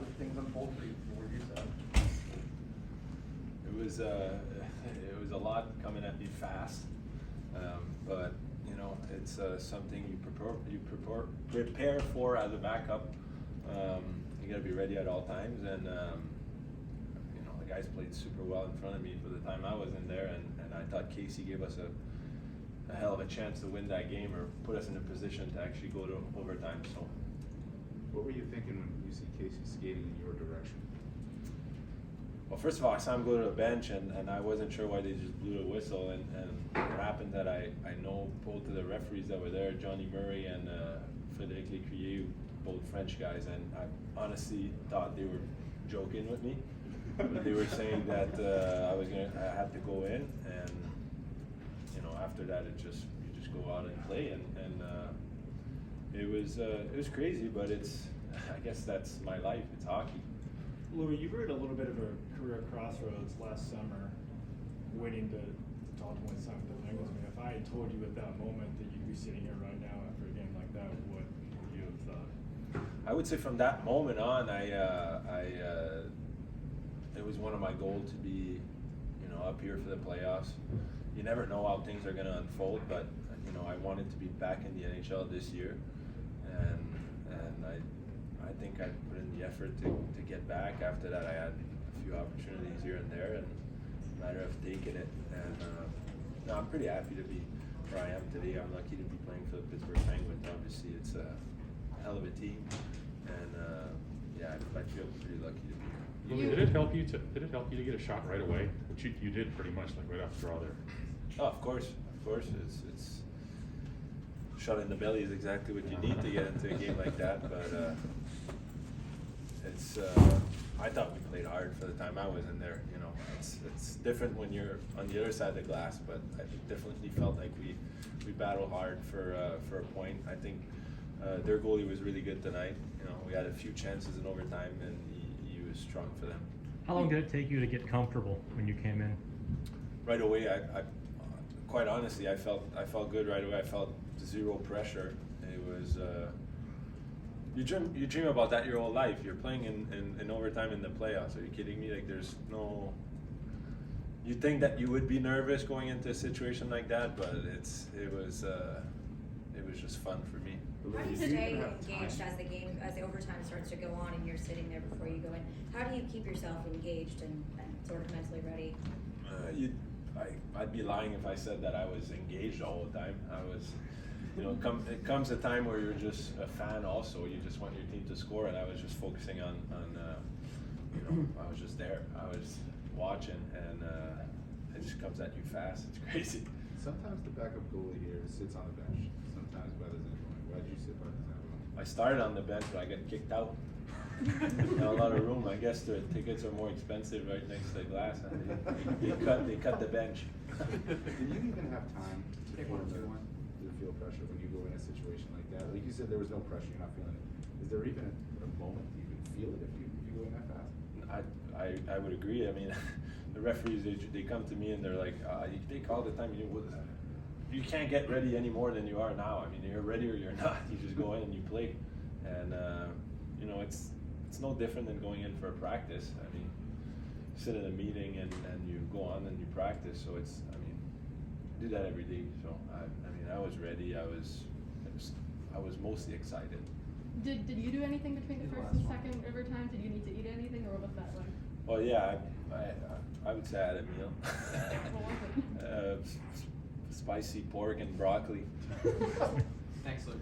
did things unfold for you from where you sat? It was a lot coming at me fast, but you know, it's something you prepare for as a backup. You got to be ready at all times, and you know, the guys played super well in front of me for the time I was in there, and I thought Casey gave us a hell of a chance to win that game or put us in a position to actually go to overtime. So, what were you thinking when you see Casey skating in your direction? well, first of all, I saw him go to the bench, and I wasn't sure why they just blew the whistle. And it happened that I know both of the referees that were there, Johnny Murray and Frédéric Lécuyer, both French guys, and I honestly thought they were joking with me. They were saying that I had to go in, and you know, after that you just go out and play, and it was crazy, but I guess that's my life. It's hockey. Louis, you were at a little bit of a career crossroads last summer, waiting to talk to Simon Domingue. I mean, if I had told you at that moment that you'd be sitting here right now after a game like that, what would you have thought? I would say from that moment on, it was one of my goals to be, you know, up here for the playoffs. You never know how things are going to unfold, but you know, I wanted to be back in the NHL this year, and I think I put in the effort to get back. After that, I had a few opportunities here and there, and a matter of taking it. And no, I'm pretty happy to be where I am today. I'm lucky to be playing for the Pittsburgh Penguins. Obviously, it's a hell of a team, and yeah, I feel pretty lucky to be here. Louis, did it help you to get a shot right away? Which you did pretty much, like right off the draw there. Oh, of course. It's shot in the belly is exactly what you need to get into a game like that. But I thought we played hard for the time I was in there. You know, it's different when you're on the other side of the glass, but I definitely felt like we battled hard for a point. I think their goalie was really good tonight. You know, we had a few chances in overtime, and he was strong for them. How long did it take you to get comfortable when you came in? Right away, I quite honestly, I felt good right away. I felt zero pressure. It was you dream about that your whole life. You're playing in overtime in the playoffs. Are you kidding me? Like, there's no. You think that you would be nervous going into a situation like that, but it was just fun for me. How do you stay engaged as the overtime starts to go on and you're sitting there before you go in? How do you keep yourself engaged and sort of mentally ready? I'd be lying if I said that I was engaged all the time. I was, you know, it comes a time where you're just a fan also. You just want your team to score, and I was just focusing on you know, I was just there. I was watching, and it just comes at you fast. It's crazy. Sometimes the backup goalie here sits on the bench. Sometimes by the Zenwine. Why did you sit by the Zenwine? I started on the bench, but I got kicked out. Not a lot of room. I guess the tickets are more expensive right next to the glass, and they cut the bench. Did you even have time to form the feel pressure when you go in a situation like that? Like you said, there was no pressure. You're not feeling it. Is there even a moment you can feel it if you go in that fast? I would agree. I mean, the referees they come to me and they're like, they call the time. You can't get ready any more than you are now. I mean, you're ready or you're not. You just go in and you play, and you know, it's no different than going in for a practice. I mean, you sit in a meeting and you go on and you practice. So I do that every day. So I was ready. I was mostly excited. Did you do anything between the first and second overtime? Did you need to eat anything, or what was that like? Well, yeah, I would say I had a meal. What was it? Spicy pork and broccoli. Thanks, Luke.